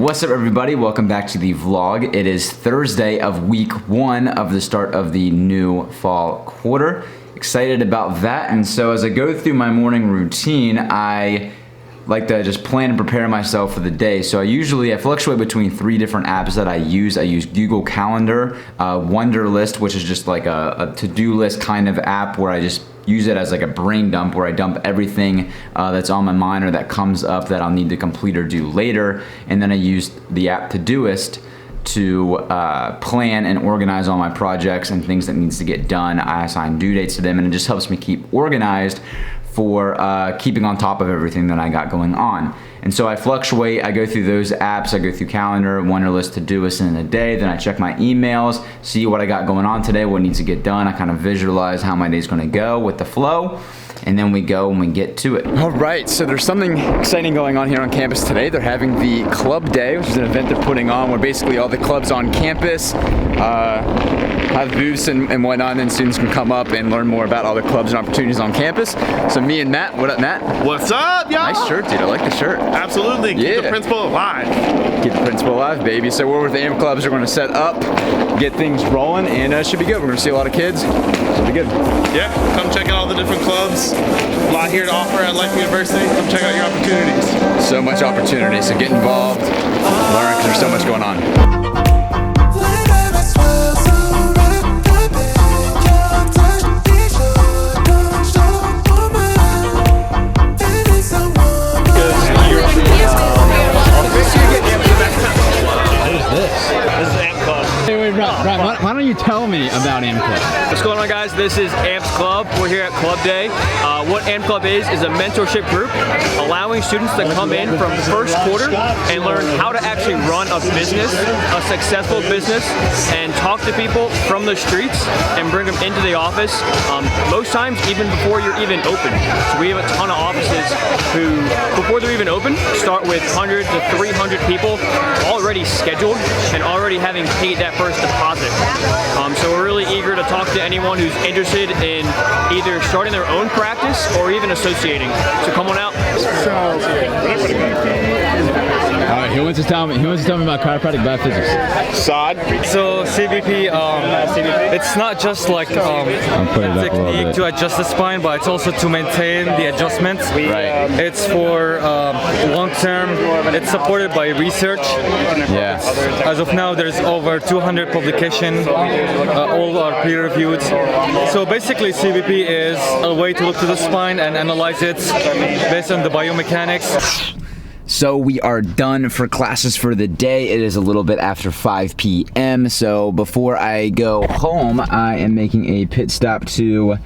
What's up, everybody? Welcome back to the vlog. It is Thursday of week 1 of the start of the new fall quarter. Excited about that. And so as I go through my morning routine, I like to just plan and prepare myself for the day. So I fluctuate between 3 different apps that I use. I use Google Calendar, Wunderlist, which is just like a to-do list kind of app where I just use it as like a brain dump where I dump everything that's on my mind or that comes up that I'll need to complete or do later. And then I use the app Todoist to plan and organize all my projects and things that needs to get done. I assign due dates to them, and it just helps me keep organized for keeping on top of everything that I got going on. And so I fluctuate, I go through those apps, I go through Calendar, Wunderlist, Todoist in a day, then I check my emails, see what I got going on today, what needs to get done. I kind of visualize how my day's gonna go with the flow, and then we go and we get to it. All right, so there's something exciting going on here on campus today. They're having the Club Day, which is an event they're putting on where basically all the clubs on campus have booths and whatnot, and then students can come up and learn more about all the clubs and opportunities on campus. So me and Matt, what up, Matt? What's up, y'all? Nice shirt, dude. I like the shirt. Absolutely. Keep the principal alive. Keep the principal alive, baby. So we're with the AMP clubs. We're going to set up, get things rolling, and it should be good. We're going to see a lot of kids. Should be good. Yeah, come check out all the different clubs. A lot here to offer at Life University. Come check out your opportunities. So much opportunity. So get involved, learn, because there's so much going on. Why don't you tell me about AMP Club? What's going on, guys? This is AMP's Club. We're here at Club Day. What AMP Club is a mentorship group allowing students to come in from first quarter and learn how to actually run a business, a successful business, and talk to people from the streets and bring them into the office. Most times, even before you're even open. So we have a ton of offices who, before they're even open, start with 100 to 300 people already scheduled and already having paid that first deposit. So we're really eager to talk to anyone who's interested in either starting their own practice or even associating. So come on out. All right, who wants to tell me about chiropractic biophysics? Sod. So CBP, it's not just like technique to adjust the spine, but it's also to maintain the adjustments. Right. It's for long term. It's supported by research. Yeah. As of now, there's over 200 publications. All are peer-reviewed. So basically, CBP is a way to look to the spine and analyze it based on the biomechanics. So we are done for classes for the day. It is a little bit after 5 p.m. So before I go home, I am making a pit stop to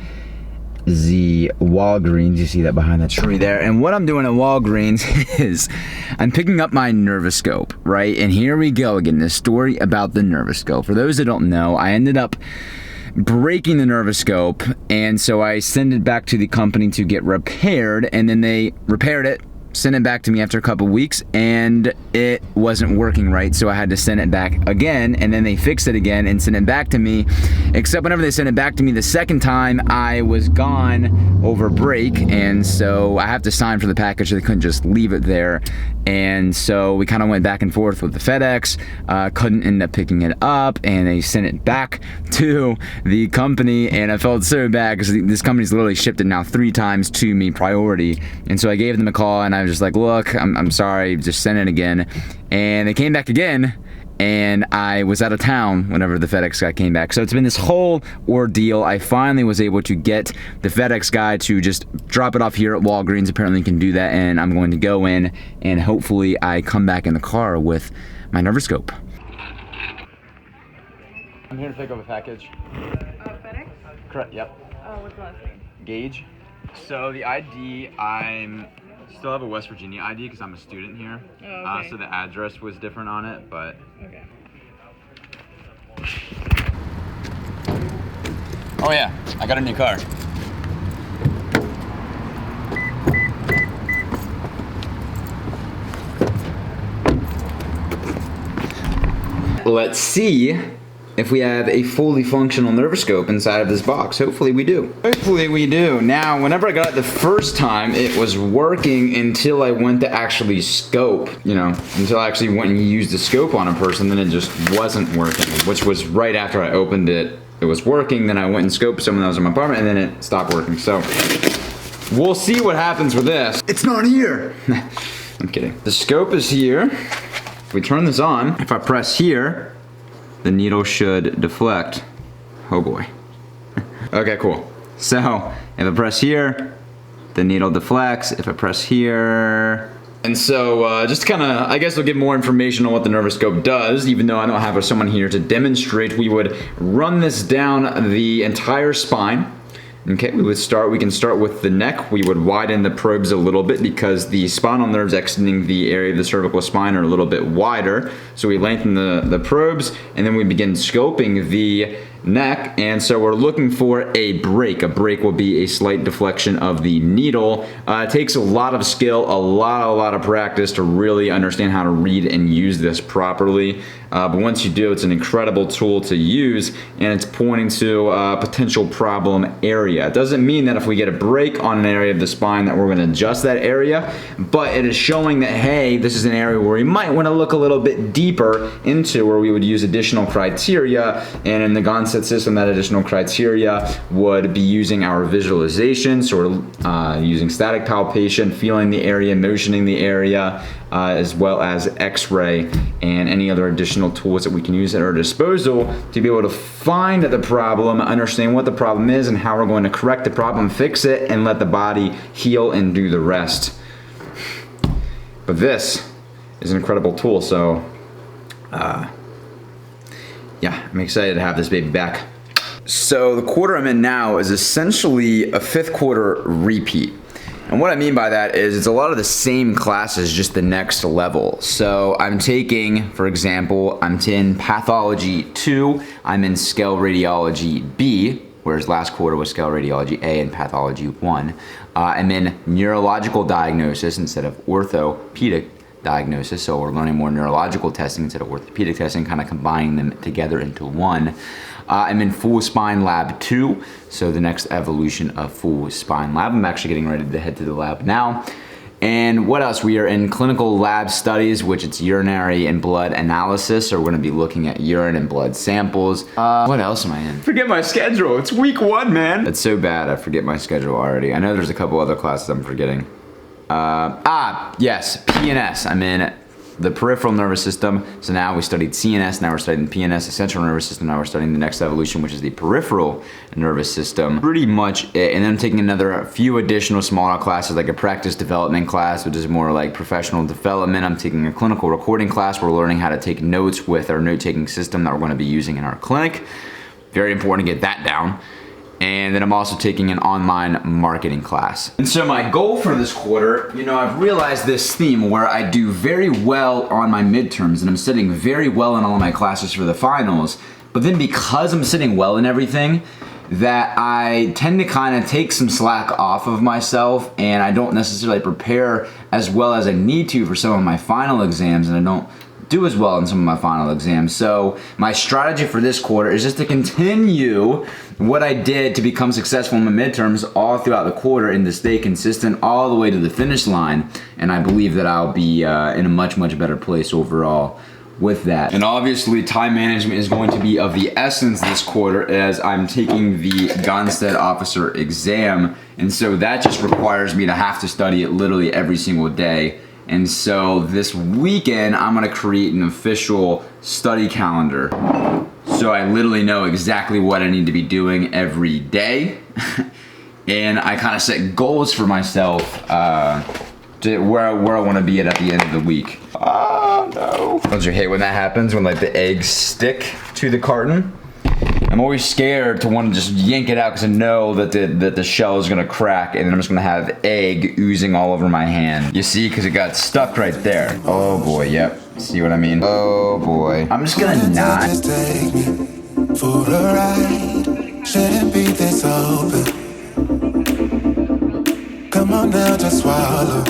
the Walgreens. You see that behind the tree there. And what I'm doing at Walgreens is I'm picking up my Nervoscope, right? And here we go again, this story about the Nervoscope. For those that don't know, I ended up breaking the Nervoscope, and so I sent it back to the company to get repaired, and then they repaired it, sent it back to me after a couple weeks, and it wasn't working right, so I had to send it back again, and then they fixed it again and sent it back to me, except whenever they sent it back to me the second time, I was gone over break, and so I have to sign for the package, so they couldn't just leave it there, and so we kind of went back and forth with the FedEx, couldn't end up picking it up, and they sent it back to the company, and I felt so bad, because this company's literally shipped it now 3 times to me, priority, and so I gave them a call, and I was just like, look, I'm sorry, just send it again. And they came back again, and I was out of town whenever the FedEx guy came back. So it's been this whole ordeal. I finally was able to get the FedEx guy to just drop it off here at Walgreens. Apparently he can do that, and I'm going to go in, and hopefully I come back in the car with my Nervoscope. I'm here to pick up a package. FedEx? Correct, yep. What's the last name? Gage. So the ID, I'm still have a West Virginia ID because I'm a student here. Oh, okay. So the address was different on it, but. Okay. Oh yeah, I got a new car. Let's see if we have a fully functional nerve scope inside of this box. Hopefully we do. Hopefully we do. Now, whenever I got it the first time, it was working until I went to actually scope, you know, until I actually went and used the scope on a person, then it just wasn't working, which was right after I opened it. It was working, then I went and scoped someone that was in my apartment, and then it stopped working. So, we'll see what happens with this. It's not here. I'm kidding. The scope is here. If we turn this on, if I press here, the needle should deflect. Oh boy. Okay, cool. So, if I press here, the needle deflects. If I press here, and so just kind of, I guess we'll give more information on what the nervoscope does, even though I don't have someone here to demonstrate. We would run this down the entire spine. Okay, we can start with the neck. We would widen the probes a little bit because the spinal nerves exiting the area of the cervical spine are a little bit wider. So we lengthen the probes, and then we begin scoping the neck. And so we're looking for a break. A break will be a slight deflection of the needle. It takes a lot of skill, a lot of practice to really understand how to read and use this properly. But once you do, it's an incredible tool to use, and it's pointing to a potential problem area. It doesn't mean that if we get a break on an area of the spine that we're going to adjust that area, but it is showing that, hey, this is an area where we might want to look a little bit deeper into, where we would use additional criteria. And in the Gonset system, that additional criteria would be using our visualization, so we're using static palpation, feeling the area, motioning the area, as well as x-ray and any other additional tools that we can use at our disposal to be able to find the problem, understand what the problem is, and how we're going to correct the problem, fix it, and let the body heal and do the rest. But this is an incredible tool, so yeah, I'm excited to have this baby back. So the quarter I'm in now is essentially a 5th quarter repeat. And what I mean by that is it's a lot of the same classes, just the next level. So I'm taking, for example, I'm in Pathology 2, I'm in Scale Radiology B, whereas last quarter was Scale Radiology A and Pathology 1. I'm in Neurological Diagnosis instead of Orthopedic Diagnosis, so we're learning more neurological testing instead of orthopedic testing, kind of combining them together into one. I'm in Full Spine Lab 2, so the next evolution of Full Spine Lab. I'm actually getting ready to head to the lab now. And what else? We are in Clinical Lab Studies, which it's urinary and blood analysis, so we're going to be looking at urine and blood samples. What else am I in? Forget my schedule. It's week 1, man. That's so bad. I forget my schedule already. I know there's a couple other classes I'm forgetting. Yes, PNS. I'm in the peripheral nervous system. So now we studied CNS, now we're studying PNS, the central nervous system. Now we're studying the next evolution, which is the peripheral nervous system. Pretty much it. And then I'm taking a few additional smaller classes, like a practice development class, which is more like professional development. I'm taking a clinical recording class. We're learning how to take notes with our note-taking system that we're going to be using in our clinic. Very important to get that down. And then I'm also taking an online marketing class. And so my goal for this quarter, you know, I've realized this theme where I do very well on my midterms and I'm sitting very well in all my classes for the finals. But then because I'm sitting well in everything, that I tend to kind of take some slack off of myself and I don't necessarily prepare as well as I need to for some of my final exams, and I don't do as well in some of my final exams. So my strategy for this quarter is just to continue what I did to become successful in my midterms all throughout the quarter and to stay consistent all the way to the finish line. And I believe that I'll be in a much better place overall with that. And obviously time management is going to be of the essence this quarter as I'm taking the Gonstead officer exam. And so that just requires me to have to study it literally every single day. And so this weekend, I'm gonna create an official study calendar. So I literally know exactly what I need to be doing every day. And I kind of set goals for myself to where I wanna be at the end of the week. Oh no. Don't you hate when that happens, when like the eggs stick to the carton? I'm always scared to want to just yank it out because I know that the shell is going to crack and then I'm just going to have egg oozing all over my hand. You see, because it got stuck right there. Oh boy, yep. See what I mean? Oh boy. I'm just going to not. For a ride, shouldn't be this open. Come on now, just swallow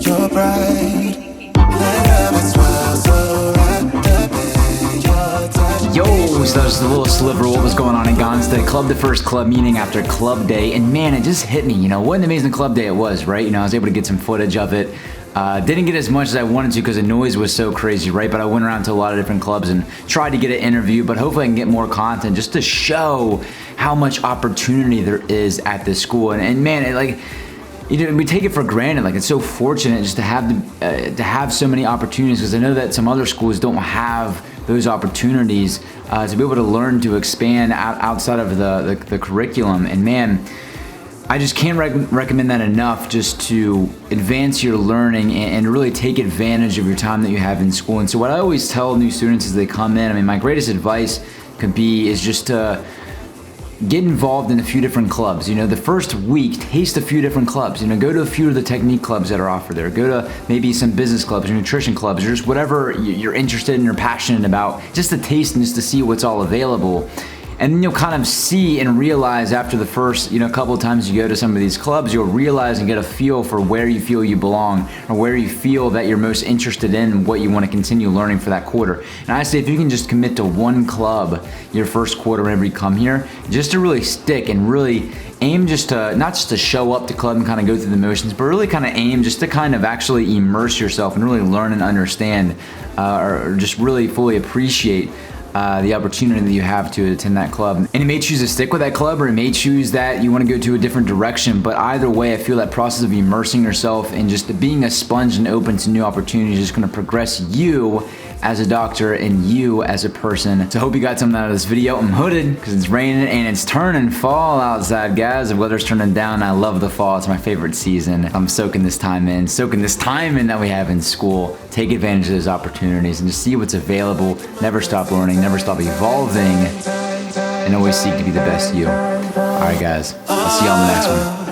your pride. Let love swell so right up in your touch. Yo, So that was a little sliver of what was going on in Gonstead. Club the first club meeting after club day, and man, it just hit me, you know, what an amazing club day it was, right? You know, I was able to get some footage of it. Didn't get as much as I wanted to because the noise was so crazy, right? But I went around to a lot of different clubs and tried to get an interview, but hopefully I can get more content just to show how much opportunity there is at this school. And man, it, like, you know, we take it for granted. Like, it's so fortunate just to have so many opportunities, because I know that some other schools don't have those opportunities to be able to learn to expand outside of the curriculum. And man, I just can't recommend that enough, just to advance your learning and really take advantage of your time that you have in school. And so what I always tell new students as they come in, I mean, my greatest advice is just to get involved in a few different clubs. You know, the first week, taste a few different clubs. You know, go to a few of the technique clubs that are offered there. Go to maybe some business clubs or nutrition clubs, or just whatever you're interested in or passionate about, just to taste and just to see what's all available. And then you'll kind of see and realize after the first, you know, couple of times you go to some of these clubs, you'll realize and get a feel for where you feel you belong, or where you feel that you're most interested in and what you want to continue learning for that quarter. And I say, if you can just commit to one club your first quarter whenever you come here, just to really stick and really aim, just to, not just to show up to club and kind of go through the motions, but really kind of aim just to kind of actually immerse yourself and really learn and understand, or just really fully appreciate the opportunity that you have to attend that club. And you may choose to stick with that club, or you may choose that you want to go to a different direction, but either way, I feel that process of immersing yourself and just being a sponge and open to new opportunities is just going to progress you as a doctor and you as a person. So I hope you got something out of this video. I'm hooded because it's raining and it's turning fall outside, guys. The weather's turning down. I love the fall. It's my favorite season. I'm soaking this time in that we have in school. Take advantage of those opportunities and just see what's available. Never stop learning, never stop evolving, and always seek to be the best you. All right, guys. I'll see you on the next one.